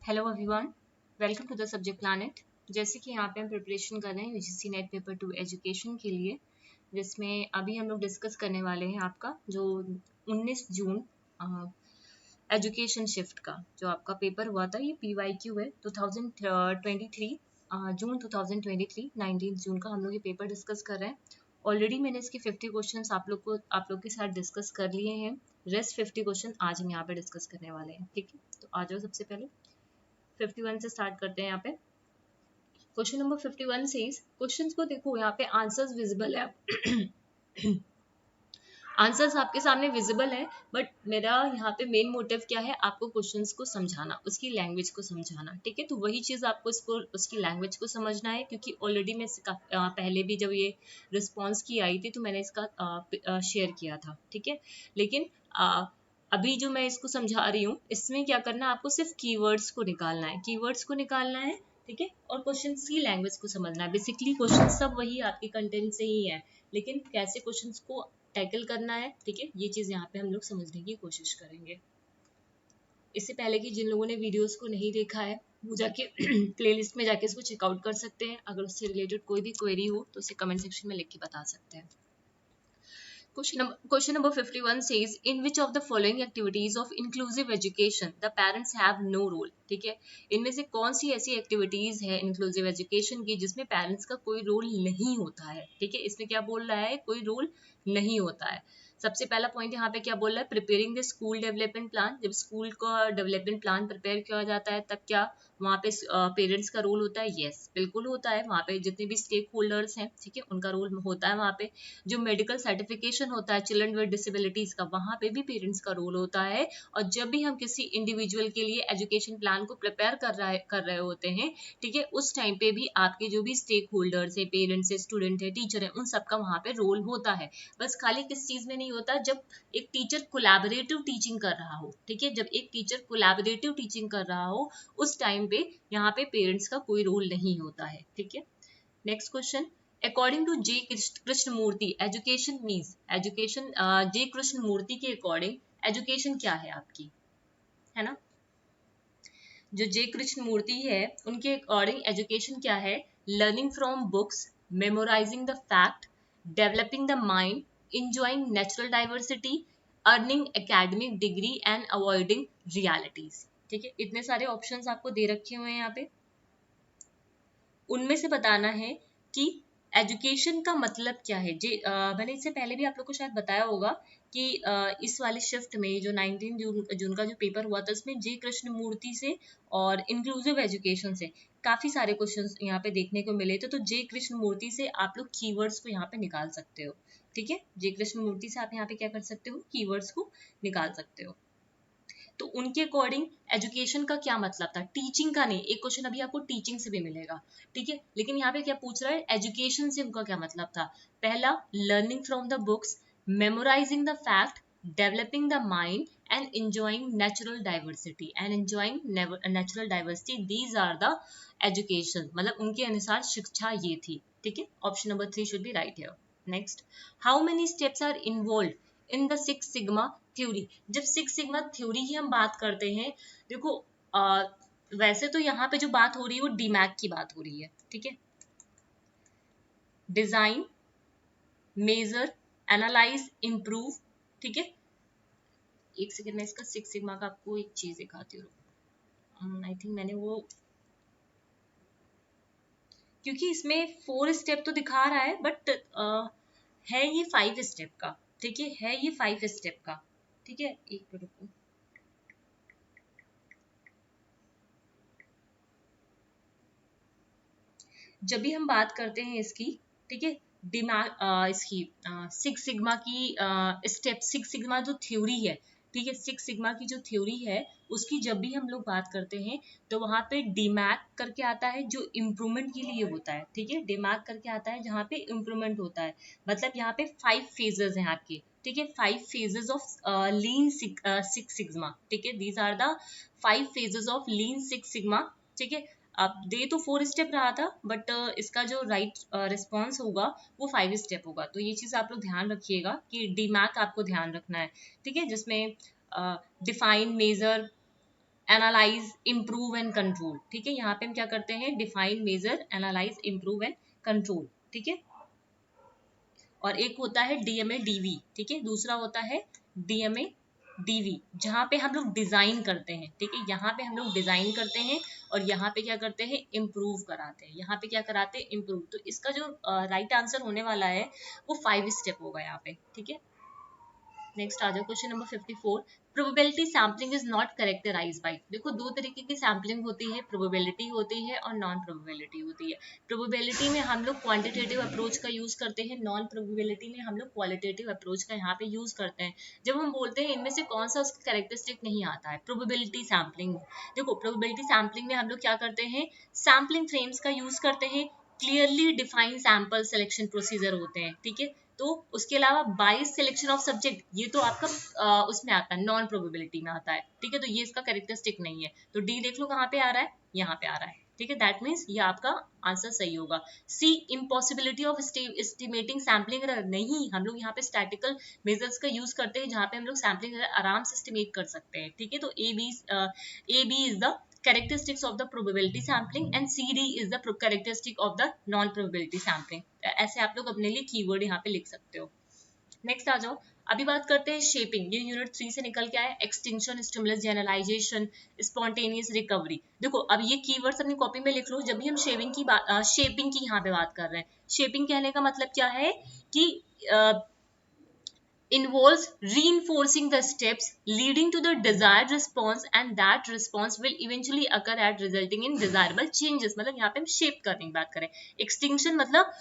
Hello everyone, welcome to the subject planet. जैसे कि यहाँ पे हम प्रिपरेशन कर रहे हैं यूजीसी नेट पेपर 2 एजुकेशन के लिए, जिसमें अभी हम लोग डिस्कस करने वाले हैं आपका जो 19 जून एजुकेशन शिफ्ट का जो आपका पेपर हुआ था। ये PYQ है 2023 जून 2023 19 जून का हम लोग ये पेपर डिस्कस कर रहे हैं। ऑलरेडी मैंने इसके 50 क्वेश्चंस आप लोग के साथ डिस्कस कर लिए हैं। रेस्ट 50 क्वेश्चन आज हम यहाँ पे डिस्कस करने वाले हैं। ठीक है, तो आ जाओ सबसे पहले 51 से स्टार्ट करते हैं। यहाँ पे क्वेश्चन नंबर 51 सेज, क्वेश्चंस को देखो, यहाँ पे आंसर्स विजिबल है। आंसर्स आपके सामने विजिबल है, बट मेरा यहाँ पे मेन मोटिव क्या है, आपको क्वेश्चंस को समझाना, उसकी लैंग्वेज को समझाना। ठीक है, तो वही चीज आपको इसको उसकी लैंग्वेज को समझना है, क्योंकि ऑलरेडी मैं पहले भी जब ये रिस्पॉन्स की आई थी तो मैंने इसका शेयर किया था। ठीक है, लेकिन अभी जो मैं इसको समझा रही हूँ, इसमें क्या करना है, आपको सिर्फ कीवर्ड्स को निकालना है, कीवर्ड्स को निकालना है। ठीक है, और क्वेश्चन की लैंग्वेज को समझना है। बेसिकली क्वेश्चन सब वही आपके कंटेंट से ही है, लेकिन कैसे क्वेश्चंस को टैकल करना है, ठीक है, ये चीज यहाँ पे हम लोग समझने की कोशिश करेंगे। इससे पहले कि जिन लोगों ने वीडियोस को नहीं देखा है, वो जाके प्लेलिस्ट में जाके इसको चेकआउट कर सकते हैं। अगर उससे रिलेटेड कोई भी क्वेरी हो तो उसे कमेंट सेक्शन में लिख के बता सकते हैं। Question number 51 says, in which of the following activities of inclusive education the parents have no role? ठीक है, इनमें से कौन सी ऐसी एक्टिविटीज है इंक्लूसिव एजुकेशन की जिसमें पेरेंट्स का कोई रोल नहीं होता है? ठीक है, इसमें क्या बोल रहा है, कोई रोल नहीं होता है। सबसे पहला पॉइंट यहाँ पे क्या बोल रहा है, preparing the school development plan. जब स्कूल का डेवलपमेंट प्लान प्रिपेयर किया जाता है तब क्या वहाँ पे पेरेंट्स का रोल होता है? यस, बिल्कुल होता है। वहाँ पे जितने भी स्टेक होल्डर्स हैं, ठीक है, उनका रोल होता है। वहाँ पे जो मेडिकल सर्टिफिकेशन होता है चिल्ड्रन विद डिसेबिलिटीज का, वहाँ पे भी पेरेंट्स का रोल होता है। और जब भी हम किसी इंडिविजुअल के लिए एजुकेशन प्लान को प्रिपेयर कर रहे होते हैं, ठीक है, उस टाइम पे भी आपके जो भी स्टेक होल्डर्स है, पेरेंट्स है, स्टूडेंट है, टीचर है, उन सबका वहाँ पे रोल होता है। बस खाली किस चीज में नहीं होता, जब एक टीचर कोलैबोरेटिव टीचिंग कर रहा हो। ठीक है, जब एक टीचर कोलैबोरेटिव टीचिंग कर रहा हो, उस टाइम पे यहाँ पे पेरेंट्स का कोई रोल नहीं होता है। ठीक है, next question, according to J Krishnamurti education means, education J Krishnamurti के अकॉर्डिंग एजुकेशन क्या है आपकी, है ना? जो जे कृष्णमूर्ति है उनके अकॉर्डिंग एजुकेशन क्या है? Learning from books, memorising the fact, developing the mind, enjoying natural diversity, earning academic degree and avoiding realities. ठीक है, इतने सारे ऑप्शंस आपको दे रखे हुए हैं यहाँ पे। उनमें से बताना है कि एजुकेशन का मतलब क्या है। मैंने इससे पहले भी आप लोग को शायद बताया होगा कि इस वाले शिफ्ट में जो 19 जून का जो पेपर हुआ था, उसमें जे कृष्णमूर्ति से और इंक्लूसिव एजुकेशन से काफी सारे क्वेश्चंस यहाँ पे देखने को मिले थे। तो जे कृष्णमूर्ति से आप लोग कीवर्ड्स को यहाँ पे निकाल सकते हो। ठीक है, जे कृष्णमूर्ति से आप यहाँ पे क्या कर सकते हो, कीवर्ड्स को निकाल सकते हो। तो उनके अकॉर्डिंग एजुकेशन का क्या मतलब था, टीचिंग का नहीं। एक क्वेश्चन अभी आपको टीचिंग से भी मिलेगा, ठीक है, लेकिन यहाँ पे क्या पूछ रहा है, एजुकेशन से उनका क्या मतलब था। पहला, learning from the books, memorising the fact, developing the mind and enjoying natural diversity and enjoying natural diversity, these are the education। मतलब उनके अनुसार शिक्षा ये थी। ठीक है, option number 3 should be right here. Next, how many steps are involve in the six sigma theory. जब six sigma theory की हम बात करते हैं, देखो वैसे तो यहाँ पे जो बात हो रही है वो डीमैक की बात हो रही है। ठीक है, डिजाइन, मेजर, एनालाइज, इम्प्रूव। ठीक है, एक सेकेंड में इसका सिक्स सिग्मा का आपको एक चीज दिखाती हूँ। आई थिंक मैंने वो, क्योंकि इसमें 4 स्टेप तो दिखा रहा है, बट है ये 5 स्टेप का। ठीक है ये 5 स्टेप का। ठीक है, एक मिनट रुको। जब भी हम बात करते हैं इसकी, ठीक है, दिमाग इसकी सिक्स सिग्मा की स्टेप, सिक्स सिग्मा जो थ्योरी है, ठीक है, सिक्स सिग्मा की जो थ्योरी है उसकी जब भी हम लोग बात करते हैं तो वहां पे डिमैक करके आता है जो इम्प्रूवमेंट के लिए होता है। ठीक है, डिमैक करके आता है जहाँ पे इम्प्रूवमेंट होता है। मतलब यहाँ पे 5 फेजेस हैं आपके। ठीक है, 5 phases of lean six sigma. ठीक है, these are the 5 phases of lean six sigma. ठीक है, अब दे तो 4 स्टेप रहा था, बट इसका जो राइट रिस्पॉन्स होगा वो 5 स्टेप होगा। तो ये चीज आप लोग ध्यान रखिएगा कि डीमैक आपको ध्यान रखना है। ठीक है, जिसमें define, measure, analyse, improve and control. ठीक है, यहाँ पे हम क्या करते हैं, define, measure, analyse, improve and control. ठीक है, और एक होता है डीएमए डीवी। ठीक है, दूसरा होता है डीएमए डीवी, जहाँ पे हम लोग डिजाइन करते हैं। ठीक है, यहाँ पे हम लोग डिजाइन करते हैं और यहाँ पे क्या करते हैं, इम्प्रूव कराते हैं। यहाँ पे क्या कराते हैं, इम्प्रूव। तो इसका जो राइट आंसर होने वाला है वो 5 स्टेप होगा यहाँ पे। ठीक है, नेक्स्ट आ जाओ, question number 54। Probability sampling is not characterised by. देखो, दो तरीके की सैम्पलिंग होती है, प्रोबेबिलिटी होती है और नॉन प्रोबेबिलिटी होती है। प्रोबेबिलिटी में हम लोग क्वांटिटेटिव अप्रोच का यूज करते हैं, नॉन प्रोबेबिलिटी में हम लोग क्वालिटेटिव अप्रोच का यहाँ पे यूज करते हैं। जब हम बोलते हैं इनमें से कौन सा उसका कैरेक्टरिस्टिक नहीं आता है प्रोबेबिलिटी सैम्पलिंग में, देखो प्रोबेबिलिटी सैम्पलिंग में हम लोग क्या करते हैं, सैम्पलिंग फ्रेम्स का यूज करते हैं, clearly defined sample selection procedure होते हैं। ठीक है, तो उसके अलावा बाइस सिलेक्शन ऑफ सब्जेक्ट, ये तो आपका उसमें आता है, नॉन प्रोबेबिलिटी में आता है। ठीक है, तो ये इसका कैरेक्टरिस्टिक नहीं है। तो डी देख लो कहाँ पे आ रहा है, यहाँ पे आ रहा है। ठीक है, दैट मीन्स ये आपका आंसर सही होगा। C, impossibility of estimating sampling error, नहीं, हम लोग यहाँ पे स्टैटिकल मेजर्स का यूज करते हैं, जहाँ पे हम लोग सैम्पलिंग एरर आराम से एस्टिमेट कर सकते हैं। ठीक है, तो A B is the characteristics of the probability sampling and CD is the characteristic of the non probability sampling। ऐसे आप लोग अपने लिए कीवर्ड यहाँ पे लिख सकते हो। नेक्स्ट आ जाओ, अभी बात करते हैं शेपिंग। ये यूनिट 3 से निकल के आया, extinction, stimulus, generalisation, spontaneous recovery. देखो, अब ये कीवर्ड्स अपनी कॉपी में लिख लो। जब भी हम शेपिंग की यहाँ पे बात कर रहे हैं, शेपिंग कहने का मतलब क्या है कि involves reinforcing the steps leading to the desired response and that response will eventually occur at resulting in desirable changes। मतलब यहाँ पे हम शेप करने की बात करें। एक्सटिंक्शन मतलब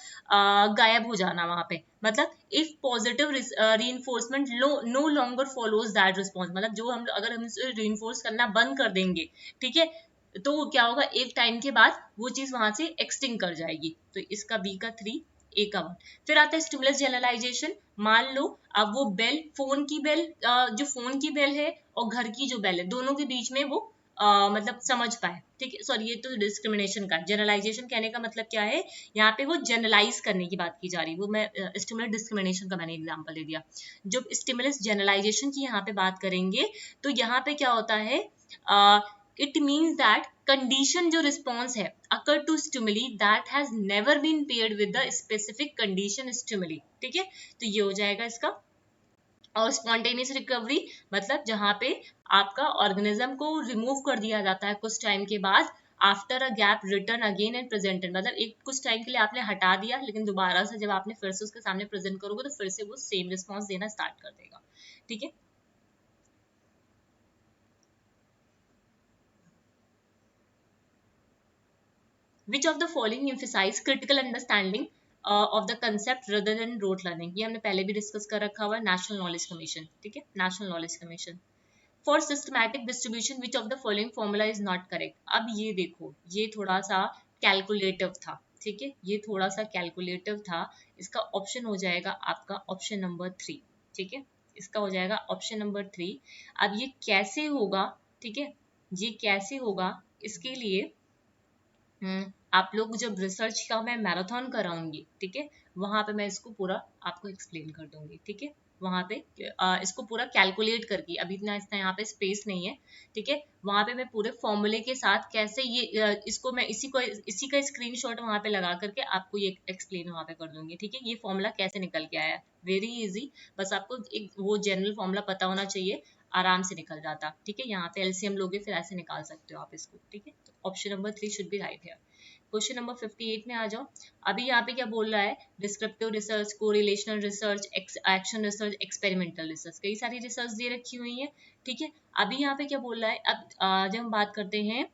गायब हो जाना, वहां पे मतलब if positive reinforcement no longer follows that response, मतलब जो हम अगर हम इसे reinforce करना बंद कर देंगे, ठीक है, तो क्या होगा, एक टाइम के बाद वो चीज वहां से एक्सटिंग कर जाएगी। तो इसका बी का 3, ए का 1। फिर आता है स्टिमुलस जनरलाइजेशन। मान लो अब वो बेल, फोन की बेल, जो फोन की बेल है और घर की जो बेल है, दोनों के बीच में वो मतलब समझ पाए। ठीक है, सॉरी, ये तो डिस्क्रिमिनेशन का। जनरलाइजेशन कहने का मतलब क्या है, यहाँ पे वो जनरलाइज करने की बात की जा रही है। वो मैं स्टिमुलस डिस्क्रिमिनेशन का मैंने एग्जांपल दे दिया। जब स्टिमुलस जनरलाइजेशन की यहाँ पे बात करेंगे, तो यहाँ पे क्या होता है, it means that condition जो response है occur to stimuli that has never been paired with the specific condition stimuli। ठीक है, तो ये हो जाएगा इसका। और स्पॉन्टेनियस रिकवरी मतलब जहां पे आपका ऑर्गेनिज्म को रिमूव कर दिया जाता है कुछ टाइम के बाद, after a gap return again and presented, मतलब एक कुछ टाइम के लिए आपने हटा दिया, लेकिन दोबारा से जब आपने फिर से उसके सामने प्रेजेंट करोगे तो फिर से वो सेम रिस्पॉन्स देना स्टार्ट कर देगा। ठीक है, Which of the following emphasize critical understanding of the concept rather than rote learning? ये हमने पहले भी डिस्कस कर रखा हुआ है, नेशनल नॉलेज कमीशन। ठीक है, national knowledge commission. For systematic distribution which of the following formula is not correct. अब ये देखो, ये थोड़ा सा कैलकुलेटिव था। ठीक है, ये थोड़ा सा कैलकुलेटिव था। इसका ऑप्शन हो जाएगा आपका ऑप्शन नंबर 3। ठीक है, इसका हो जाएगा ऑप्शन नंबर 3। अब ये कैसे होगा, ठीक है, ये कैसे होगा, इसके लिए आप लोग जब रिसर्च का मैं मैराथन कराऊंगी, ठीक है, वहां पे मैं इसको पूरा आपको एक्सप्लेन कर दूंगी। ठीक है, वहां पे इसको पूरा कैलकुलेट करके, अभी इतना इतना यहाँ पे स्पेस नहीं है। ठीक है, वहां पे मैं पूरे फॉर्मूले के साथ कैसे ये इसको मैं इसी का स्क्रीनशॉट वहां पे लगा करके आपको ये एक्सप्लेन वहां पे कर दूंगी। ठीक है, ये फॉर्मूला कैसे निकल के आया, वेरी इजी, बस आपको एक वो जनरल फॉर्मूला पता होना चाहिए, आराम से निकल जाता। ठीक है, यहाँ पे एलसीएम लोगे फिर ऐसे निकाल सकते हो आप इसको। ठीक है, तो option number 3 should be right है। क्वेश्चन नंबर 58 में आ जाओ। अभी यहाँ पे क्या बोल रहा है, descriptive research, correlational research, action research, experimental research, कई सारी रिसर्च दे रखी हुई है। ठीक है, अभी यहाँ पे क्या बोल रहा है, अब जब हम बात करते हैं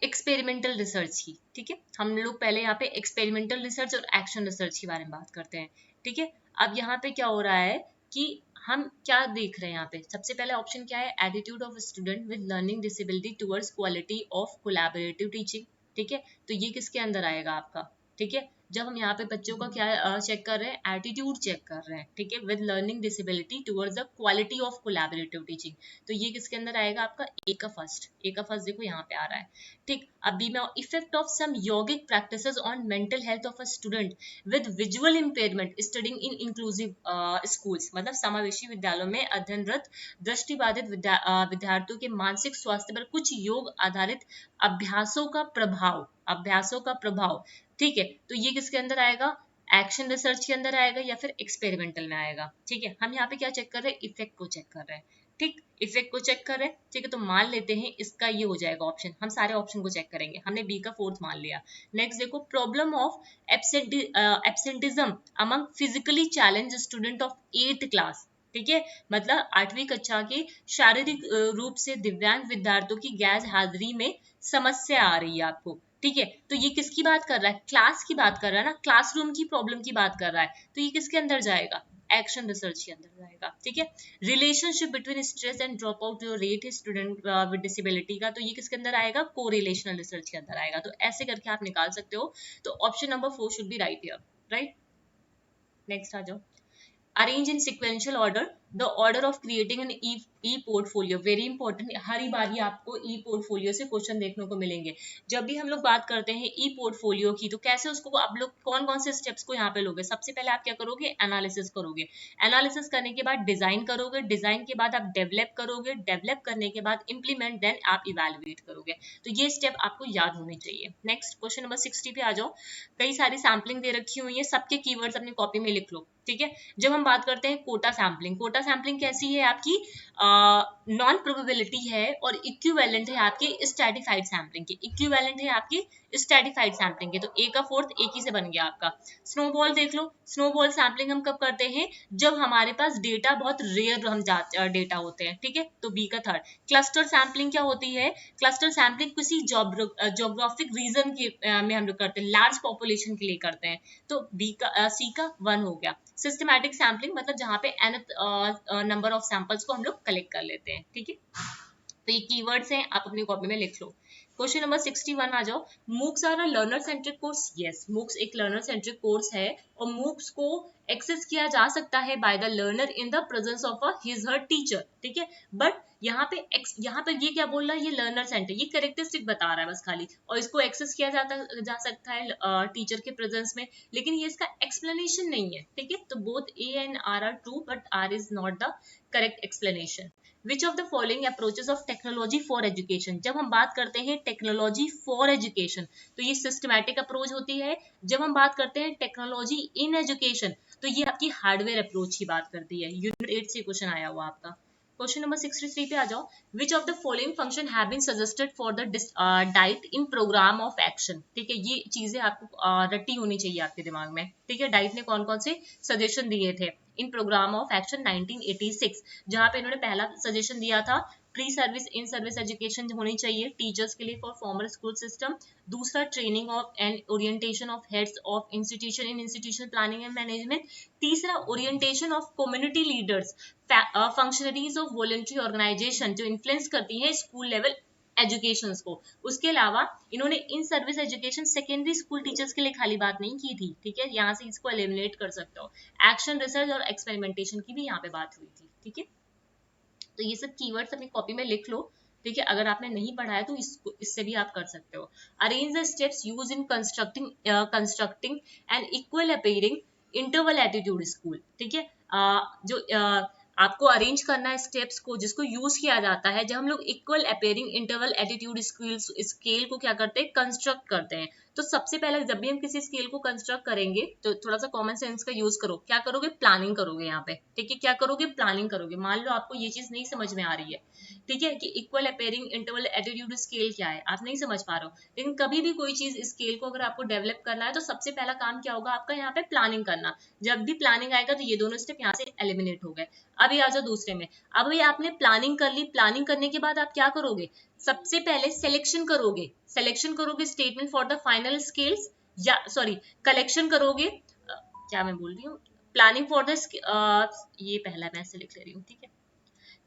एक्सपेरिमेंटल रिसर्च की। ठीक है, हम लोग पहले यहाँ पे एक्सपेरिमेंटल रिसर्च और एक्शन रिसर्च के बारे में बात करते हैं। ठीक है, अब यहाँ पे क्या हो रहा है कि हम क्या देख रहे हैं, यहाँ पे सबसे पहले ऑप्शन क्या है, attitude of student with learning disability towards quality of collaborative teaching. ठीक है, तो ये किसके अंदर आएगा आपका, ठीक है, जब हम यहाँ पे बच्चों का क्या चेक कर रहे हैं, एटीट्यूड चेक कर रहे हैं, ठीक है, with learning disability towards the quality of collaborative teaching. तो ये किसके अंदर आएगा आपका, ए का फर्स्ट देखो यहाँ पे आ रहा है, ठीक। अभी मैं effect of some yogic practices on mental health of a student with visual impairment studying in inclusive schools, मतलब समावेशी विद्यालयों में अध्ययनरत दृष्टिबाधित विद्यार्थियों के मानसिक स्वास्थ्य पर कुछ योग आधारित अभ्यासों का प्रभाव, ठीक है। तो ये किसके अंदर आएगा, एक्शन रिसर्च के अंदर आएगा या फिर एक्सपेरिमेंटल में आएगा, ठीक है। हम यहाँ पे क्या चेक कर रहे हैं, इफेक्ट को चेक कर रहे हैं, ठीक, इफेक्ट को चेक कर रहे हैं, ठीक है। तो मान लेते हैं इसका ये हो जाएगा ऑप्शन, हम सारे ऑप्शन को चेक करेंगे, हमने बी का फोर्थ मान लिया। नेक्स्ट देखो, problem of absenteeism among physically challenge student of 8th class, ठीक है, मतलब 8वीं कक्षा के शारीरिक रूप से दिव्यांग विद्यार्थियों की गैर हाजिरी में समस्या आ रही है आपको, ठीक है। तो ये किसकी बात कर रहा है, क्लास की बात कर रहा है ना, क्लासरूम की प्रॉब्लम की बात कर रहा है, तो ये किसके अंदर जाएगा, एक्शन रिसर्च के अंदर जाएगा, ठीक है। Relationship between stress and drop out rate student with disability का, तो ये किसके अंदर आएगा, कोरिलेशनल रिसर्च के अंदर आएगा। तो ऐसे करके आप निकाल सकते हो। तो option number 4 should be right here, right. Next आ जाओ, arrange in sequential order the order of creating an e portfolio, very important, हर बार आपको ई पोर्टफोलियो से क्वेश्चन देखने को मिलेंगे। जब भी हम लोग बात करते हैं ई पोर्टफोलियो की, तो कैसे उसको आप लोग कौन कौन से स्टेप्स को यहाँ पे लोगे, सबसे पहले आप क्या करोगे, एनालिसिस करोगे, एनालिसिस करने के बाद डिजाइन करोगे, डिजाइन के बाद आप डेवलप करोगे, डेवलप करने के बाद इंप्लीमेंट, देन आप इवेलुएट करोगे। तो ये स्टेप आपको याद होने चाहिए। नेक्स्ट क्वेश्चन नंबर 60 पे आ जाओ। कई सारी सैम्पलिंग दे रखी हुई है, सबके कीवर्ड्स अपनी कॉपी में लिख लो, ठीक है। जब हम बात करते हैं कोटा सैम्पलिंग कैसी है आपकी, नॉन प्रोबेबिलिटी है और इक्विवेलेंट है आपके स्ट्रैटिफाइड सैम्पलिंग के, इक्विवेलेंट है आपकी स्ट्रैटिफाइड सैम्पलिंग के। तो ए का फोर्थ एक ही से बन गया आपका। स्नोबॉल देख लो, स्नोबॉल सैम्पलिंग हम कब करते हैं, जब हमारे पास डेटा बहुत रेयर डेटा होते हैं, ठीक है। तो बी का थर्ड। क्लस्टर सैम्पलिंग क्या होती है, क्लस्टर सैम्पलिंग किसी जोग्राफिक रीजन के में हम लोग करते हैं, लार्ज पॉपुलेशन के लिए करते हैं। तो बी का सी का 1 हो गया। सिस्टमैटिक सैम्पलिंग मतलब जहां पे n नंबर ऑफ सैंपल्स को हम लोग कलेक्ट कर लेते हैं, ठीक है। तो ये कीवर्ड्स हैं, आप अपनी कॉपी में लिख लो। क्वेश्चन नंबर 61 आ जाओ। MOOCs are a learner centric course, yes, MOOCs एक लर्नर सेंट्रिक कोर्स है और मूक्स को एक्सेस किया जा सकता है by the learner in the presence of a his her teacher, ठीक है। बट यहाँ पे ये क्या बोल रहा है, ये लर्नर सेंटर, ये कैरेक्टरिस्टिक बता रहा है बस खाली, और इसको एक्सेस किया जा सकता है टीचर के प्रेजेंस में, लेकिन ये इसका एक्सप्लेनेशन नहीं है, ठीक है। तो both A and R true, but R is not the correct explanation. Which of the following approaches of technology for education, जब हम बात करते हैं टेक्नोलॉजी फॉर एजुकेशन तो ये सिस्टमैटिक अप्रोच होती है। जब हम बात करते हैं टेक्नोलॉजी इन एजुकेशन तो ये आपकी हार्डवेयर अप्रोच की बात करती है। यूनिट 8 से क्वेश्चन आया हुआ आपका। क्वेश्चन नंबर 63 पे आ जाओ। Which of the following function have been suggested for the diet in programme of action, ठीक है। ये चीजें आपको रट्टी होनी चाहिए आपके दिमाग में, ठीक है। डाइट ने कौन कौन से सजेशन दिए थे इन प्रोग्राम ऑफ एक्शन 1986, जहां पे इन्होंने पहला सजेशन दिया था pre service in service education होनी चाहिए टीचर्स के लिए फॉर फॉर्मल स्कूल सिस्टम। दूसरा training of and orientation of heads of institution in institutional planning and management. तीसरा orientation of community leaders, functionaries of voluntary organisation जो influence करती है school level education को। उसके अलावा इन्होंने in service education secondary school teachers के लिए खाली बात नहीं की थी, ठीक है। यहाँ से इसको एलिमिनेट कर सकते हो। एक्शन रिसर्च और एक्सपेरिमेंटेशन की भी यहाँ पे बात हुई थी, ठीक है। तो ये सब कीवर्ड्स अपनी कॉपी में लिख लो, ठीक है। अगर आपने नहीं पढ़ा है तो इससे भी आप कर सकते हो। Arrange the steps use in constructing and equal appearing interval attitude school, ठीक है। आपको अरेंज करना है स्टेप्स को जिसको यूज किया जाता है जब हम लोग equal appearing interval attitude scale को क्या करते हैं, कंस्ट्रक्ट करते हैं। तो सबसे पहले जब भी हम किसी स्केल को कंस्ट्रक्ट करेंगे तो थोड़ा सा कॉमन सेंस का यूज करो। क्या करोगे, प्लानिंग करोगे यहाँ पे, ठीक है। क्या करोगे, प्लानिंग करोगे। मान लो आपको ये चीज नहीं समझ में आ रही है, ठीक है, कि equal appearing interval attitude scale क्या है, आप नहीं समझ पा रहे हो। लेकिन कभी भी कोई चीज स्केल को अगर आपको डेवलप करना है तो सबसे पहला काम क्या होगा आपका, यहाँ पे प्लानिंग करना। जब भी प्लानिंग आएगा तो ये दोनों स्टेप यहाँ से एलिमिनेट हो गए। अभी आ जाओ दूसरे में। अब ये आपने प्लानिंग कर ली, प्लानिंग करने के बाद आप क्या करोगे, सबसे पहले सिलेक्शन करोगे statement for the final scales, या सॉरी कलेक्शन करोगे, क्या मैं बोल रही हूँ, प्लानिंग फॉर द ये पहला मैं ऐसे लिख ले रही हूँ, ठीक है।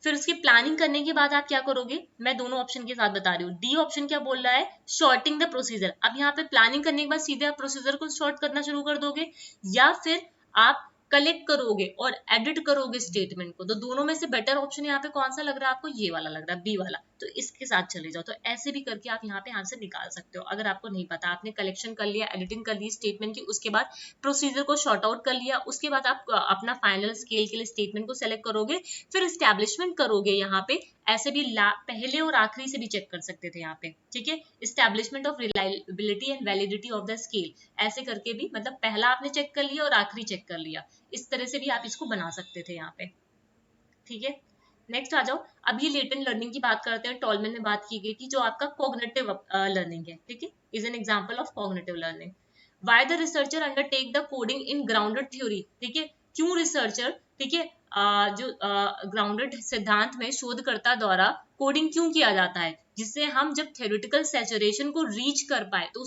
फिर उसकी प्लानिंग करने के बाद आप क्या करोगे, मैं दोनों ऑप्शन के साथ बता रही हूँ। डी ऑप्शन क्या बोल रहा है, शॉर्टिंग द प्रोसीजर। अब यहाँ पे प्लानिंग करने के बाद सीधे आप प्रोसीजर को शॉर्ट करना शुरू कर दोगे, या फिर आप कलेक्ट करोगे और एडिट करोगे स्टेटमेंट को। तो दोनों में से बेटर ऑप्शन यहाँ पे कौन सा लग रहा है आपको, ये वाला लग रहा है, बी वाला। तो इसके साथ चले जाओ। तो ऐसे भी करके आप यहाँ पे आंसर निकाल सकते हो। अगर आपको नहीं पता, आपने कलेक्शन कर लिया, एडिटिंग कर ली स्टेटमेंट की, उसके बाद प्रोसीजर को शॉर्ट आउट कर लिया, उसके बाद आप अपना फाइनल स्केल के लिए स्टेटमेंट को सेलेक्ट करोगे, फिर एस्टैब्लिशमेंट करोगे। यहाँ पे ऐसे भी पहले और आखिरी से भी चेक कर सकते थे यहाँ पे, ठीक है। Establishment of reliability and validity of the scale, ऐसे करके भी, मतलब पहला आपने चेक कर लिया और आखिरी चेक कर लिया, इस तरह से भी आप इसको बना सकते थे यहाँ पे, ठीक है। नेक्स्ट आ जाओ। अब ये लेटेंट लर्निंग की बात करते हैं। टॉलमैन में बात की गई थी जो आपका कॉग्निटिव लर्निंग है, ठीक है, is an example of cognitive learning. Why the researcher undertake the coding in grounded theory, ठीक है, क्यों रिसर्चर, ठीक है, जो ग्राउंडेड सिद्धांत में शोधकर्ता द्वारा कोडिंग क्यों किया जाता है, जिससे हम जब थ्योरेटिकल सैचुरेशन को रीच कर पाए, तो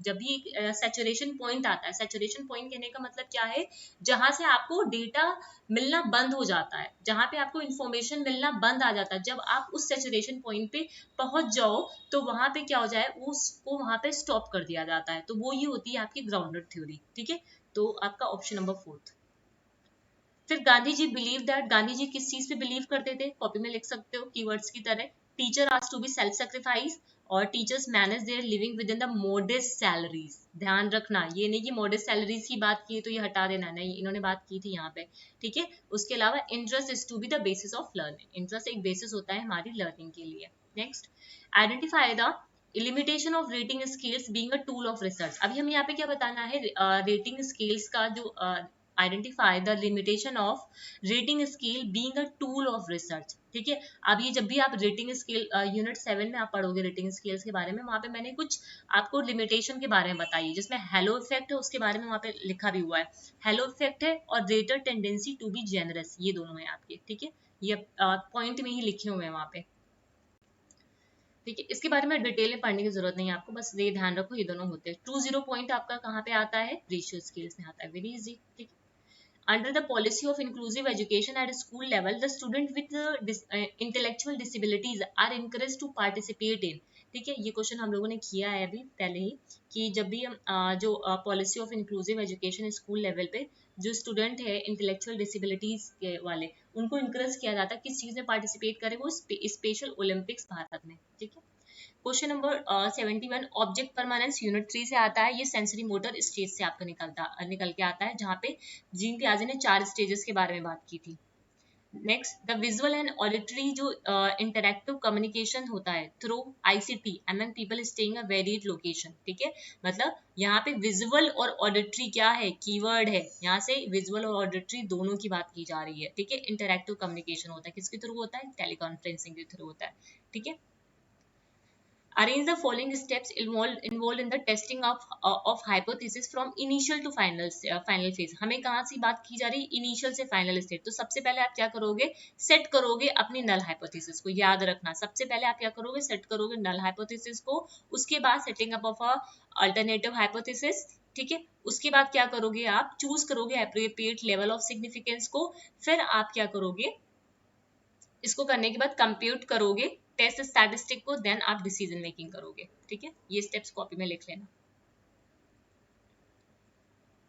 जब भी सैचुरेशन पॉइंट आता है, सैचुरेशन पॉइंट कहने का मतलब क्या है, जहां से आपको डेटा मिलना बंद हो जाता है, जहां पे आपको इंफॉर्मेशन मिलना बंद आ जाता है, जब आप उस सैचुरेशन पॉइंट पे पहुंच जाओ, तो वहां पे क्या हो जाए, उसको वहां पे स्टॉप कर दिया जाता है। तो वो ये होती है आपकी ग्राउंडेड थ्योरी, ठीक है। तो आपका ऑप्शन नंबर 4। फिर गांधी जी बिलीव दैट, गांधी जी किस चीज पे बिलीव करते थे, कॉपी में लिख सकते हो कीवर्ड्स की तरह। Teacher ask to be self sacrifice, और teachers manage their living within the modest salaries. ध्यान रखना, ये नहीं कि मॉडेस्ट सैलरीज की बात की है तो ये हटा देना, नहीं, इन्होंने बात की थी यहाँ पे, ठीक है। उसके अलावा interest is to be the basis of learning, interest एक बेसिस होता है हमारी लर्निंग के लिए। Next, identify the limitation of rating scales being a tool of research. अभी हम यहाँ पे क्या बताना है, रेटिंग स्केल्स का जो identify the limitation of rating scale being a tool of research, ठीक है। अब ये जब भी आप रेटिंग स्केल यूनिट 7 में आप पढ़ोगे रेटिंग स्केल्स के बारे में, वहां पे मैंने कुछ आपको लिमिटेशन के बारे में बताई, जिसमें हेलो इफेक्ट है, उसके बारे में वहां पे लिखा भी हुआ है। हेलो इफेक्ट है और greater tendency to be generous, ये दोनों है आपके, ठीक है, ये पॉइंट में ही लिखे हुए हैं वहां पे, ठीक है। इसके बारे में डिटेल में पढ़ने की जरूरत नहीं है आपको, बस ये ध्यान रखो ये दोनों होते हैं। 2-0 पॉइंट आपका कहाँ पे आता है, रेशियो स्केल्स में आता है, वेरी इजी, ठीक है। Under the policy of inclusive education at school level, the student with intellectual disabilities are encouraged to participate in, ठीक है। ये क्वेश्चन हम लोगों ने किया है अभी पहले ही, कि जब भी हम जो policy of inclusive education school level पे जो स्टूडेंट है इंटेलेक्चुअल डिसेबिलिटीज के वाले, उनको इंकरेज किया जाता है किस चीज में पार्टिसिपेट करें, वो स्पेशल ओलंपिक्स भारत में, ठीक है। Question number 71, object permanence unit 3 से आता है। ये सेंसरी मोटर स्टेज से आपका निकल के आता है, जहाँ पे जीन पियाजे ने 4 स्टेजेस के बारे में बात की थी। Next, the visual and auditory जो इंटरैक्टिव कम्युनिकेशन होता है through ICT among people staying a varied location, ठीक है। मतलब यहाँ पे विजुअल और ऑडिटरी क्या है, कीवर्ड है, यहाँ से विजुअल और ऑडिटरी दोनों की बात की जा रही है, ठीक है। इंटरैक्टिव कम्युनिकेशन होता है, किसके थ्रू होता है, टेलीकॉन्फ्रेंसिंग के थ्रू होता है, ठीक है। Arrange the following steps involved in the testing of hypothesis from initial to final phase। हमें कहाँ से बात की जा रही है, इनिशियल से फाइनल स्टेज। तो सबसे पहले आप क्या करोगे, सेट करोगे अपनी नल हाइपोथेसिस को। याद रखना, सबसे पहले आप क्या करोगे, सेट करोगे नल हाइपोथेसिस को। उसके बाद setting up of a alternative hypothesis, ठीक है। उसके बाद क्या करोगे, आप चूज करोगे एप्रोप्रिएट लेवल ऑफ सिग्निफिकेंस को। फिर आप क्या करोगे, इसको करने के बाद कंप्यूट करोगे टेस्ट स्टैटिस्टिक को, देन आप डिसीजन मेकिंग करोगे, ठीक है। ये स्टेप्स कॉपी में लिख लेना।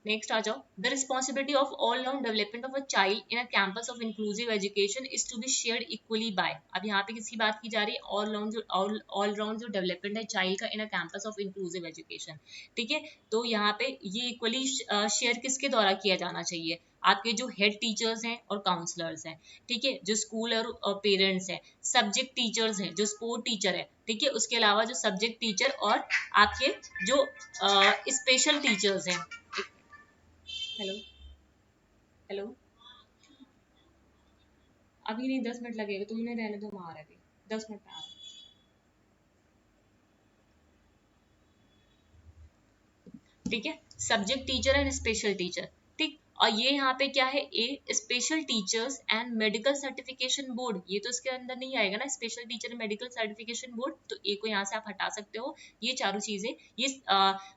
नेक्स्ट आ जाओ। The responsibility of all round development of a child in a campus of inclusive education is to be shared equally by. अब यहाँ पे किसकी बात की जा रही है, ऑल राउंड जो डेवलपमेंट है चाइल्ड का in a campus of inclusive education, ठीक है। तो यहाँ पे ये इक्वली शेयर किसके द्वारा किया जाना चाहिए, आपके जो हेड टीचर्स हैं और काउंसलर्स हैं, ठीक है, जो स्कूल और पेरेंट्स हैं, सब्जेक्ट टीचर्स हैं, जो स्पोर्ट टीचर है, ठीक है, उसके अलावा जो सब्जेक्ट टीचर और आपके जो स्पेशल टीचर्स हैं। हेलो, हेलो, अभी नहीं, 10 मिनट लगेगा, तुम उन्हें रहने दो, हम आ रहे थे, 10 मिनट में आ रहे। ठीक है, subject teacher and special teacher, ठीक। और ये यहाँ पे क्या है, A special teachers and medical certification board, ये तो इसके अंदर नहीं आएगा ना, special teacher and medical certification board, तो ए को यहाँ से आप हटा सकते हो। ये चारों चीजें, ये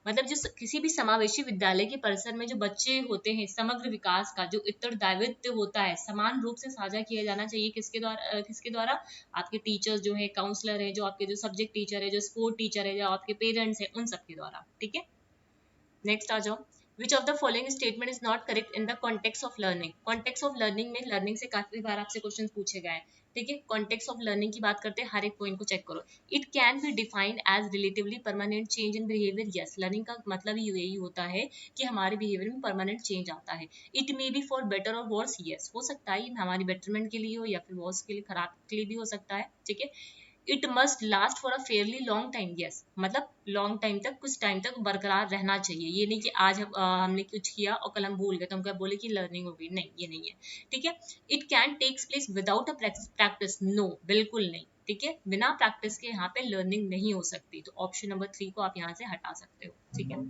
मतलब जो किसी भी समावेशी विद्यालय के परिसर में जो बच्चे होते हैं, समग्र विकास का जो उत्तरदायित्व होता है समान रूप से साझा किया जाना चाहिए, किसके द्वारा, आपके टीचर्स जो है, काउंसलर है, जो आपके जो सब्जेक्ट टीचर है, जो स्पोर्ट टीचर है, जो आपके पेरेंट्स है, उन सबके द्वारा। ठीक है, नेक्स्ट आ जाओ। Which of the following statement is not correct in the context of learning? Context of learning में learning से काफी बार आपसे क्वेश्चन पूछे गए हैं, ठीक है। context of learning की बात करते हैं, हर एक पॉइंट को चेक करो। It can be defined as relatively permanent change in behavior. Yes, learning का मतलब ही यही होता है कि हमारे बिहेवियर में परमानेंट चेंज आता है। It may be for better or worse. Yes, हो सकता है हमारी बेटरमेंट के लिए हो या फिर वर्स के लिए, खराब के लिए भी हो सकता है, ठीक है। It must last for a fairly long time, yes, मतलब लॉन्ग टाइम तक, कुछ टाइम तक बरकरार रहना चाहिए। ये नहीं कि आज हमने कुछ किया और कल हम भूल गए तो हम क्या बोले कि लर्निंग हो गई, नहीं, ये नहीं है, ठीक है। It can takes place without a practice, no, बिल्कुल नहीं, ठीक है। बिना प्रैक्टिस के यहाँ पे लर्निंग नहीं हो सकती, तो ऑप्शन नंबर 3 को आप यहाँ से हटा सकते हो, ठीक है।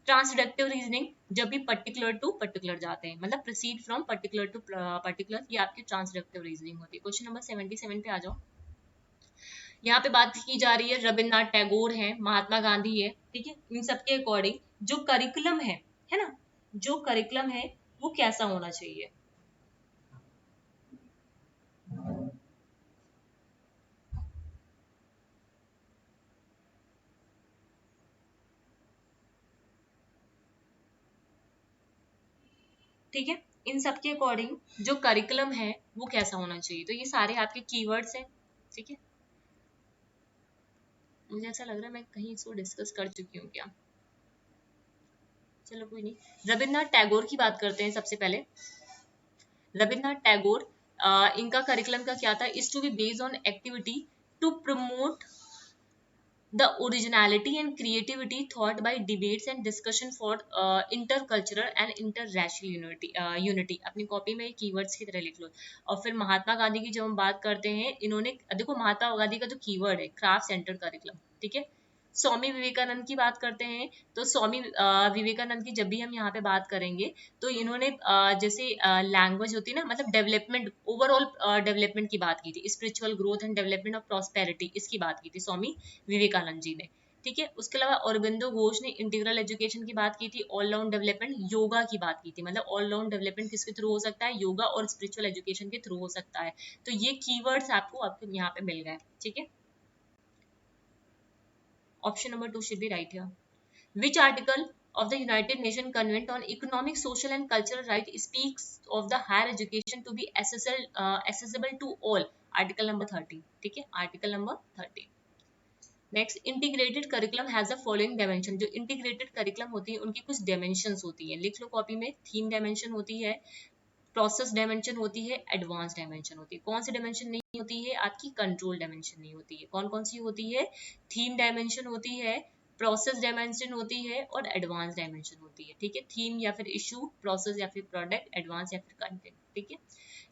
ट्रांसडिक्टिव रीजनिंग, जब भी पर्टिकुलर टू पर्टिकुलर जाते हैं, मतलब proceed from particular to particular, ये आपकी ट्रांसडिक्टिव रीजनिंग होती है। क्वेश्चन नंबर 77 पे आ जाओ। यहाँ पे बात की जा रही है, रविन्द्रनाथ टैगोर है, महात्मा गांधी है, ठीक है। इन सबके अकॉर्डिंग जो करिकुलम है ना, जो करिकुलम है वो कैसा होना चाहिए। ठीक है, इन सबके अकॉर्डिंग जो करिकुलम है वो कैसा होना चाहिए, तो ये सारे आपके कीवर्ड्स हैं, ठीक है। मुझे ऐसा लग रहा है मैं कहीं इसको डिस्कस कर चुकी हूँ क्या, चलो कोई नहीं। रविन्द्रनाथ टैगोर की बात करते हैं सबसे पहले। रविन्द्रनाथ टैगोर, इनका करिकुलम का क्या था, is to be based on activity to promote the originality and creativity thought by debates and discussion for intercultural and interracial unity। अपनी कॉपी में कीवर्ड्स की तरह लिख लो। और फिर महात्मा गांधी की जब हम बात करते हैं, इन्होंने देखो महात्मा गांधी का जो कीवर्ड है क्राफ्ट सेंटर करिकुलम, ठीक है। स्वामी विवेकानंद की बात करते हैं, तो स्वामी विवेकानंद की जब भी हम यहाँ पे बात करेंगे तो इन्होंने जैसे लैंग्वेज होती है ना, मतलब डेवलपमेंट, ओवरऑल डेवलपमेंट की बात की थी, spiritual growth and development of prosperity, इसकी बात की थी स्वामी विवेकानंद जी ने, ठीक है। उसके अलावा अरबिंदो घोष ने इंटीग्रल एजुकेशन की बात की थी, ऑल राउंड डेवलपमेंट, योगा की बात की थी, मतलब ऑल राउंड डेवलपमेंट किसके थ्रू हो सकता है, योगा और स्पिरिचुअल एजुकेशन के थ्रू हो सकता है। तो ये कीवर्ड्स आपको यहाँ पे मिल गए, ठीक है। Option number 2 should be right here. Which article of the United Nations Convent on Economic, Social and Cultural Rights speaks of the higher education to be accessible to all? Article number 30. ठीक है, Article number 30. Next, integrated curriculum has the following dimension. जो integrated curriculum होती है उनकी कुछ dimensions होती है, लिख लो कॉपी में। थीम डायमेंशन होती है, प्रोसेस डायमेंशन होती है, एडवांस डायमेंशन होती है। कौन सी डायमेंशन नहीं होती है आपकी, कंट्रोल डायमेंशन नहीं होती है। कौन कौन सी होती है, थीम डायमेंशन होती है, प्रोसेस डायमेंशन होती है और एडवांस डायमेंशन होती है, ठीक है। थीम या फिर इशू, प्रोसेस या फिर प्रोडक्ट, एडवांस या फिर कंटेंट, ठीक है।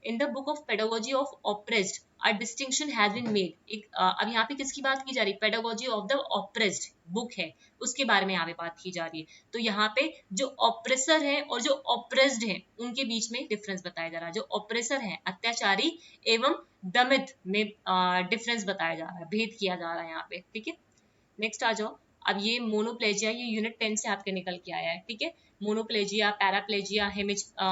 In the book of pedagogy of oppressed a distinction has been made. अब यहाँ पे किसकी बात की जा रही है, pedagogy of the oppressed book है, उसके बारे में यहाँ पे बात की जा रही है। तो यहाँ पे जो ऑप्रेसर है और जो ऑप्रेस्ड है उनके बीच में डिफरेंस बताया जा रहा है। जो ऑप्रेसर है, अत्याचारी एवं दमित में डिफरेंस बताया जा रहा है, भेद किया जा रहा है यहाँ पे, ठीक है। नेक्स्ट आ जाओ। अब ये मोनोप्लेजिया, ये यूनिट 10 से आपके निकल के आया है, ठीक है। मोनोप्लेजिया, पैराप्लेजिया,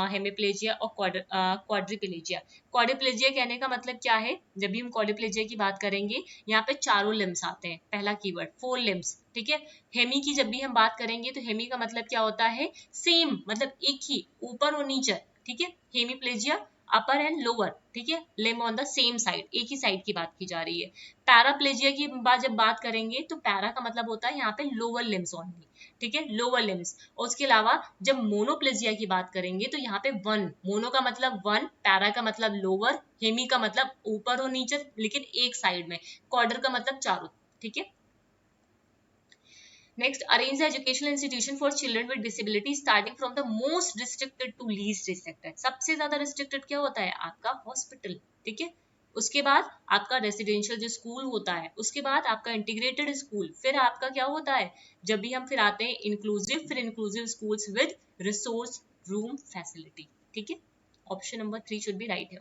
हेमिप्लेजिया और क्वाड्रिप्लेजिया। क्वाड्रिप्लेजिया कहने का मतलब क्या है, जब भी हम क्वाड्रिप्लेजिया की बात करेंगे यहाँ पे चारों लिम्स आते हैं, पहला कीवर्ड 4 लिम्स, ठीक है। हेमी की जब भी हम बात करेंगे तो हेमी का मतलब क्या होता है, सेम, मतलब एक ही, ऊपर और नीचे, ठीक है। हेमीप्लेजिया अपर एंड लोअर, ठीक है, limb on the same side, एक ही साइड की बात की जा रही है। पैराप्लेजिया की जब बात करेंगे तो पैरा का मतलब होता है यहाँ पे लोअर लिम्स ओनली, ठीक है, लोअर लिम्स। और उसके अलावा जब मोनोप्लेजिया की बात करेंगे तो यहाँ पे वन, मोनो का मतलब वन, पैरा का मतलब लोअर, हेमी का मतलब ऊपर और नीचे लेकिन एक साइड में, क्वाड्र का मतलब चारों, ठीक है। Next, arrange the educational institution for children with disability starting from the most restricted to least restricted. सबसे ज्यादा restricted क्या होता है आपका हॉस्पिटल, ठीक है। उसके बाद आपका रेसिडेंशियल जो स्कूल होता है, उसके बाद आपका इंटीग्रेटेड स्कूल, फिर आपका क्या होता है, जब भी हम फिर आते हैं इंक्लूसिव, फिर inclusive schools with resource room facility, ठीक है। Option number 3 should be right है।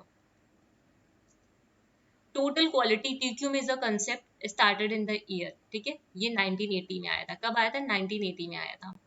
Total quality TQM is a concept started in the year, ठीक है, ये 1980 में आया था। कब आया था? 1980 में आया था।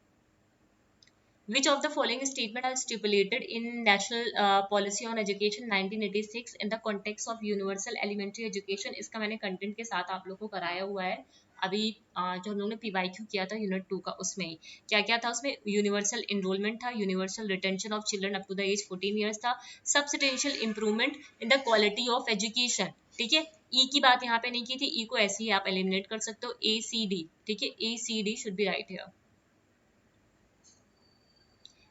Which of the following statement are stipulated in National Policy on Education 1986 in the context of Universal Elementary Education? इसका मैंने कंटेंट के साथ आप लोगों को कराया हुआ है अभी, जो हम लोगों ने PYQ किया था यूनिट 2 का, उसमें ही क्या क्या था? उसमें यूनिवर्सल इनरोलमेंट था, universal retention of children up to the age 14 years था, substantial improvement in the quality of education, ठीक है। ई की बात यहाँ पे नहीं की थी, ई को ऐसे ही आप एलिमिनेट कर सकते हो, ACD, ठीक है, ACD should be right here.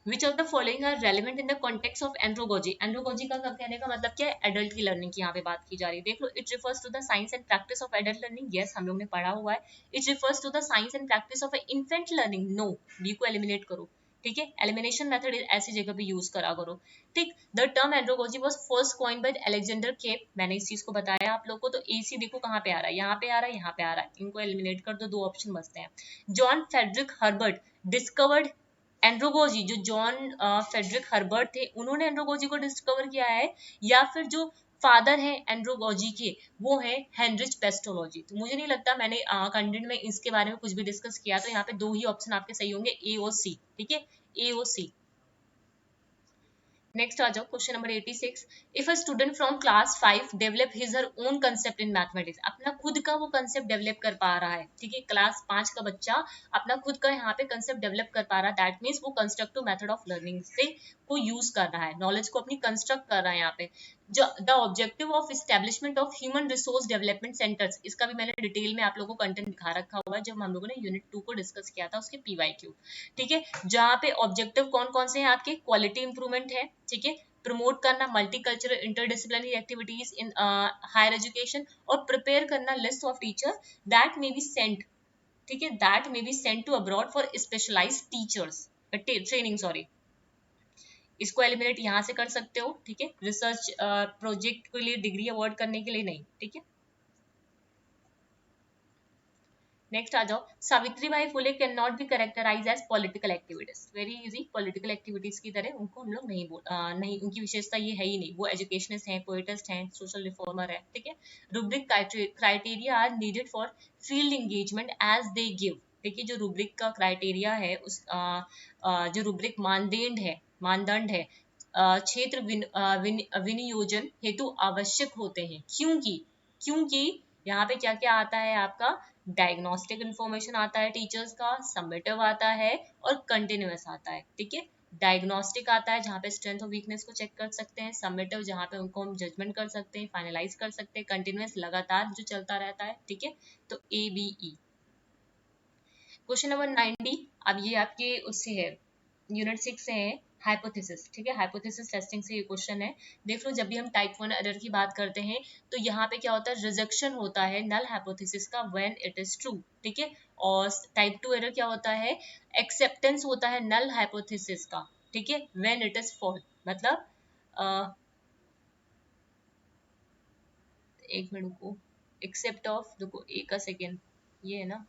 Which of the following are relevant in the context of andragogy? Andragogy का कहने का मतलब क्या है? एडल्ट की लर्निंग की यहाँ पे बात की जा रही है। देख लो, it refers to the science and practice of adult learning, yes हम लोग ने पढ़ा हुआ है। It refers to the science and practice of infant learning, no, B को एलिमिनेट करो, ठीक है। एलिमिनेशन मेथड ऐसी जगह पे यूज करा करो, ठीक। The term andragogy was first coined by Alexander Kapp, मैंने इस चीज को बताया आप लोग को। तो AC देखो कहाँ पे आ रहा है, यहाँ पे आ रहा है, यहाँ पे आ रहा है, इनको एलिमिनेट कर दो, दो ऑप्शन बचते हैं। जॉन फेडरिक हर्बर्ट डिस्कवर्ड एंड्रोगोजी, जो जॉन फेडरिक हर्बर्ट थे, उन्होंने एंड्रोगोजी को डिस्कवर किया है, या फिर जो फादर है एंड्रोगोजी के वो है हेनरिच पेस्टोलॉजी। तो मुझे नहीं लगता मैंने कंटेंट में इसके बारे में कुछ भी डिस्कस किया, तो यहाँ पे दो ही ऑप्शन आपके सही होंगे, A और C, ठीक है, A और C। नेक्स्ट आ जाओ, question number 86। If a student from class 5 develop his her own concept in mathematics, अपना खुद का वो कंसेप्ट डेवलप कर पा रहा है, ठीक है, क्लास 5 का बच्चा अपना खुद का यहाँ पे कंसेप्ट डेवलप कर पा रहा है, दैट मीन्स वो कंस्ट्रक्टिव मेथड ऑफ लर्निंग से को यूज कर रहा है, नॉलेज को अपनी कंस्ट्रक्ट कर रहा है यहाँ पे। जो the objective of establishment of human resource development centres, इसका भी मैंने डिटेल में आप लोगों को कंटेंट दिखा रखा हुआ है, जब हम लोगों ने यूनिट 2 को डिस्कस किया था उसके PYQ, ठीक है। जहाँ पे ऑब्जेक्टिव कौन कौन से हैं आपके? क्वालिटी इंप्रूवमेंट है, ठीक है, प्रमोट करना multicultural interdisciplinary activities in higher education, और प्रिपेयर करना list of teacher that may be sent, ठीक है, that may be sent to abroad for specialised teachers training, sorry, इसको एलिमिनेट यहाँ से कर सकते हो, ठीक है। रिसर्च प्रोजेक्ट के लिए डिग्री अवार्ड करने के लिए नहीं, ठीक है। नेक्स्ट आ जाओ, Savitribai Phule can not be characterise as political activities, very easy, political activities की तरह उनको हम लोग नहीं, उनकी विशेषता ये है ही नहीं, वो एजुकेशनिस्ट हैं, पोएटिस्ट हैं, सोशल रिफॉर्मर है, ठीक है। Rubric criteria are needed for field engagement as they give, ठीक है, जो रूब्रिक का क्राइटेरिया है, उस जो रूब्रिक मानदंड है क्षेत्र विनियोजन हेतु आवश्यक होते हैं, क्योंकि यहाँ पे क्या क्या आता है आपका? डायग्नोस्टिक इंफॉर्मेशन आता है टीचर्स का, समेटिव आता है और कंटिन्यूअस आता है, ठीक है। डायग्नोस्टिक आता है जहाँ पे स्ट्रेंथ और वीकनेस को चेक कर सकते हैं, समेटिव जहाँ पे उनको हम जजमेंट कर सकते हैं, फाइनलाइज कर सकते हैं, कंटिन्यूअस लगातार जो चलता रहता है, ठीक है। तो ABE। क्वेश्चन नंबर 90, अब ये आपके उससे है, यूनिट 6 से है, हाइपोथेसिस, ठीक है, हाइपोथेसिस टेस्टिंग से ये क्वेश्चन है। देख लो, जब भी हम टाइप 1 एरर की बात करते हैं तो यहाँ पे क्या होता है? रिजेक्शन होता है नल हाइपोथेसिस का व्हेन इट इज ट्रू, ठीक है। और टाइप 2 एरर क्या होता है? एक्सेप्टेंस होता है नल हाइपोथेसिस का, ठीक है, व्हेन इट इज फॉल्स, मतलब एक मिनट को, एक्सेप्ट ऑफ, देखो एक का सेकेंड, ये है ना,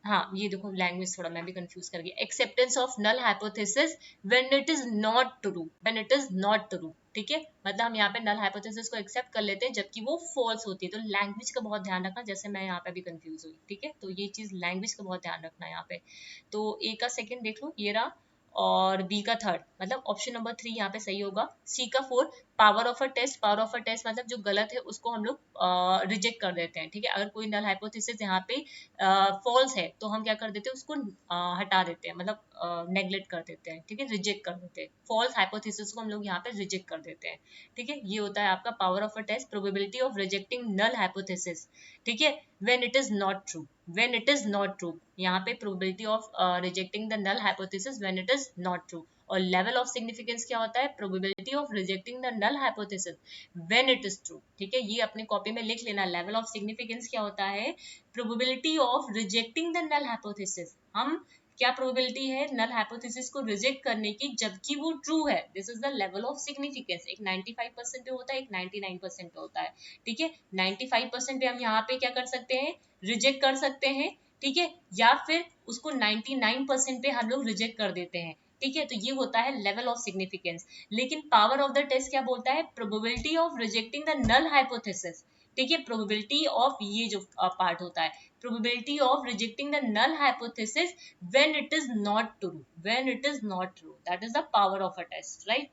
हाँ ये देखो, लैंग्वेज थोड़ा मैं भी कंफ्यूज कर गई। Acceptance of null hypothesis when it is not true, when it is not true, ठीक है, मतलब हम यहाँ पे नल हाइपोथेसिस को एक्सेप्ट कर लेते हैं जबकि वो फॉल्स होती है। तो लैंग्वेज का बहुत ध्यान रखना, जैसे मैं यहाँ पे भी कंफ्यूज हुई, ठीक है, तो ये चीज लैंग्वेज का बहुत ध्यान रखना है यहाँ पे। तो ए का सेकंड देख लो, ये रहा, और बी का थर्ड, मतलब ऑप्शन नंबर 3 यहाँ पे सही होगा। सी का 4, power of a test, power of a test मतलब जो गलत है उसको हम लोग रिजेक्ट कर देते हैं, ठीक है। अगर कोई नल हाइपोथेसिस यहाँ पे फॉल्स है तो हम क्या कर देते हैं? उसको हटा देते हैं, मतलब नेग्लेक्ट कर देते हैं, ठीक है, रिजेक्ट कर देते हैं। फॉल्स हाइपोथेसिस को हम लोग यहाँ पे रिजेक्ट कर देते हैं, ठीक है। ये होता है आपका power of a test, probability of rejecting null hypothesis, ठीक है, when it is not true, when it is not true, यहाँ पे probability of rejecting the null hypothesis when it is not true. और लेवल ऑफ सिग्निफिकेंस क्या होता है? Probability of rejecting the null hypothesis when it is true, ठीक है, ये अपने कॉपी में लिख लेना। लेवल ऑफ सिग्निफिकेंस क्या होता है? Probability of rejecting the null hypothesis, हम क्या प्रोबेबिलिटी है नल हाइपोथेसिस को रिजेक्ट करने की जबकि वो ट्रू है, this is the level of significance. एक 95% पे होता है, एक 99% पे होता है, ठीक है। 95% पे हम यहाँ पे क्या कर सकते हैं? रिजेक्ट कर सकते हैं, ठीक है, या फिर उसको 99% पे हम लोग रिजेक्ट कर देते हैं, ठीक है। तो ये होता है लेवल ऑफ सिग्निफिकेंस। लेकिन पावर ऑफ द टेस्ट क्या बोलता है, probability of rejecting the null hypothesis, ठीक है, प्रोबेबिलिटी ऑफ ये जो पार्ट होता है, probability of rejecting the null hypothesis when it is not true, when it is not true, that is the power of a test, right.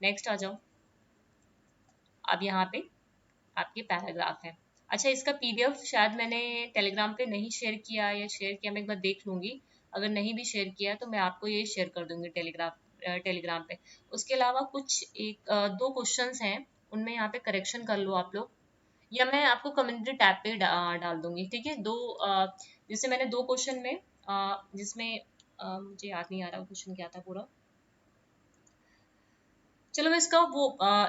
Next आ जाओ। अब यहाँ पे आपके पैराग्राफ है। अच्छा, इसका पीडीएफ शायद मैंने टेलीग्राम पे नहीं शेयर किया, या शेयर किया मैं एक बार देख लूंगी। अगर नहीं भी शेयर किया तो मैं आपको ये शेयर कर दूंगी टेलीग्राम पे। उसके अलावा कुछ दो क्वेश्चंस हैं, उनमें यहाँ पे करेक्शन कर लो आप लोग, या मैं आपको कम्युनिटी टैब पे डाल दूंगी, ठीक है। जैसे मैंने दो क्वेश्चन में जिसमें मुझे याद नहीं आ रहा क्वेश्चन क्या था पूरा। चलो मैं इसका वो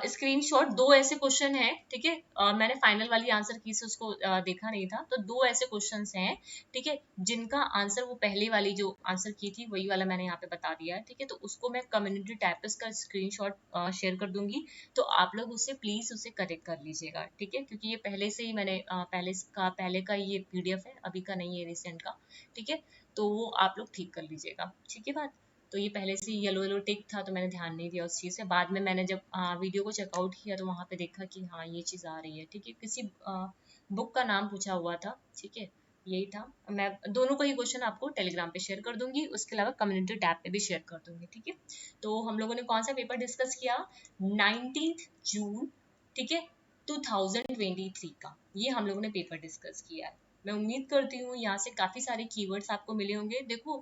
स्क्रीनशॉट, दो ऐसे क्वेश्चन हैं, ठीक है। मैंने फाइनल वाली आंसर की से उसको देखा नहीं था, तो दो ऐसे क्वेश्चंस हैं, ठीक है, जिनका आंसर वो पहले वाली जो आंसर की थी वही वाला मैंने यहाँ पे बता दिया है, ठीक है। तो उसको मैं कम्युनिटी टैब पे इसका स्क्रीनशॉट शेयर कर दूंगी, तो आप लोग उसे प्लीज उसे करेक्ट कर लीजिएगा, ठीक है, क्योंकि ये पहले से ही मैंने पहले का ये पीडीएफ है, अभी का नहीं है, रिसेंट का, ठीक है। तो वो आप लोग ठीक कर लीजिएगा, ठीक है बात। तो ये पहले से येलो येलो टिक था, तो मैंने ध्यान नहीं दिया उस चीज़ से। बाद में मैंने जब वीडियो को चेकआउट किया तो वहाँ पे देखा कि हाँ ये चीज़ आ रही है, ठीक है। किसी बुक का नाम पूछा हुआ था, ठीक है, यही था। मैं दोनों का ही क्वेश्चन आपको टेलीग्राम पे शेयर कर दूंगी, उसके अलावा कम्युनिटी टैब पे भी शेयर कर दूंगी, ठीक है। तो हम लोगों ने कौन सा पेपर डिस्कस किया, 19 जून, ठीक है, 2023 का ये हम लोगों ने पेपर डिस्कस किया है। मैं उम्मीद करती हूँ यहाँ से काफी सारे कीवर्ड्स आपको मिले होंगे। देखो,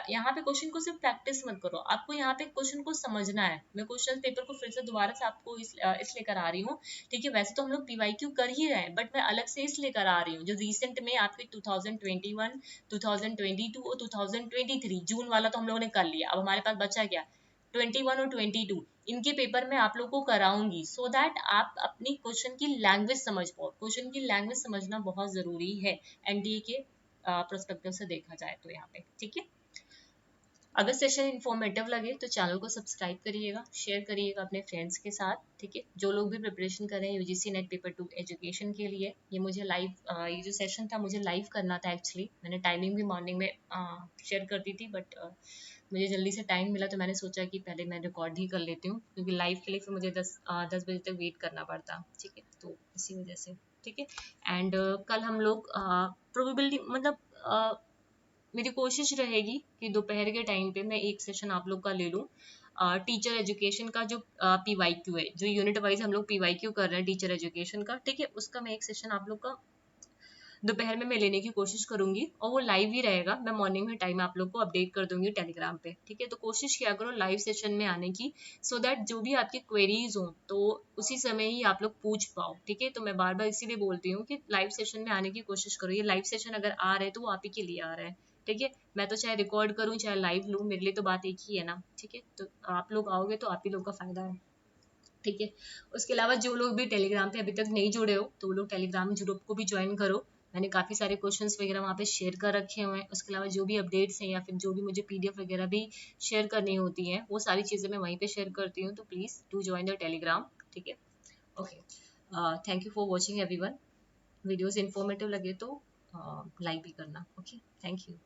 यहाँ पे क्वेश्चन को सिर्फ प्रैक्टिस मत करो, आपको यहाँ पे क्वेश्चन को समझना है। मैं क्वेश्चन पेपर को फिर से दोबारा से आपको इसलिए करा रही हूँ, ठीक है। वैसे तो हम लोग पीवाईक्यू कर ही रहे हैं, बट मैं अलग से इसलिए करा रही हूँ, जो रिसेंट में आपके 2021, 2022 और 2023 जून वाला तो हम लोगों ने कर लिया। अब हमारे पास बचा क्या, 21 और 22, इनके पेपर में आप लोग को कराऊंगी, सो दैट आप अपनी क्वेश्चन की लैंग्वेज समझ पाओ। क्वेश्चन की लैंग्वेज समझना बहुत जरूरी है एनडीए के प्रोस्पेक्टिव से देखा जाए तो यहाँ पे, ठीक है। अगर सेशन इन्फॉर्मेटिव लगे तो चैनल को सब्सक्राइब करिएगा, शेयर करिएगा अपने फ्रेंड्स के साथ, ठीक है। जो लोग भी प्रिपरेशन कर रहे हैं यूजीसी नेट पेपर 2 एजुकेशन के लिए, ये मुझे लाइव ये जो सेशन था मुझे लाइव करना था एक्चुअली। मैंने टाइमिंग भी मॉर्निंग में शेयर कर दी थी, बट मुझे जल्दी से टाइम मिला तो मैंने सोचा कि पहले मैं रिकॉर्ड ही कर लेती हूँ, क्योंकि लाइव के लिए फिर मुझे 10 बजे तक वेट करना पड़ता, ठीक है। तो इसी वजह से, ठीक है। एंड कल हम लोग प्रोबेबिलिटी मतलब मेरी कोशिश रहेगी कि दोपहर के टाइम पे मैं एक सेशन आप लोग का ले लूँ, टीचर एजुकेशन का जो पीवाईक्यू है, जो यूनिट वाइज हम लोग पीवाईक्यू कर रहे हैं टीचर एजुकेशन का, ठीक है, उसका मैं एक सेशन आप लोग का दोपहर में मैं लेने की कोशिश करूंगी, और वो लाइव ही रहेगा। मैं मॉर्निंग में टाइम आप लोग को अपडेट कर दूंगी टेलीग्राम पे, ठीक है। तो कोशिश किया करो लाइव सेशन में आने की, सो दैट जो भी आपकी क्वेरीज हो तो उसी समय ही आप लोग पूछ पाओ, ठीक है। तो मैं बार बार इसीलिए बोलती हूँ कि लाइव सेशन में आने की कोशिश करो। ये लाइव सेशन अगर आ रहे हैं तो वो आप ही के लिए आ रहा है, ठीक है। मैं तो चाहे रिकॉर्ड करूँ चाहे लाइव लूँ, मेरे लिए तो बात एक ही है ना, ठीक है। तो आप लोग आओगे तो आप ही लोग का फायदा है, ठीक है। उसके अलावा जो लोग भी टेलीग्राम पे अभी तक नहीं जुड़े हो तो वो लोग टेलीग्राम ग्रुप को भी ज्वाइन करो। मैंने काफ़ी सारे क्वेश्चंस वगैरह वहाँ पे शेयर कर रखे हुए हैं। उसके अलावा जो भी अपडेट्स हैं या फिर जो भी मुझे पीडीएफ वगैरह भी शेयर करनी होती हैं, वो सारी चीज़ें मैं वहीं पे शेयर करती हूँ। तो please do join the Telegram, ठीक है। Okay, thank you for watching everyone. Videos informative लगे तो लाइक भी करना, ओके, थैंक यू।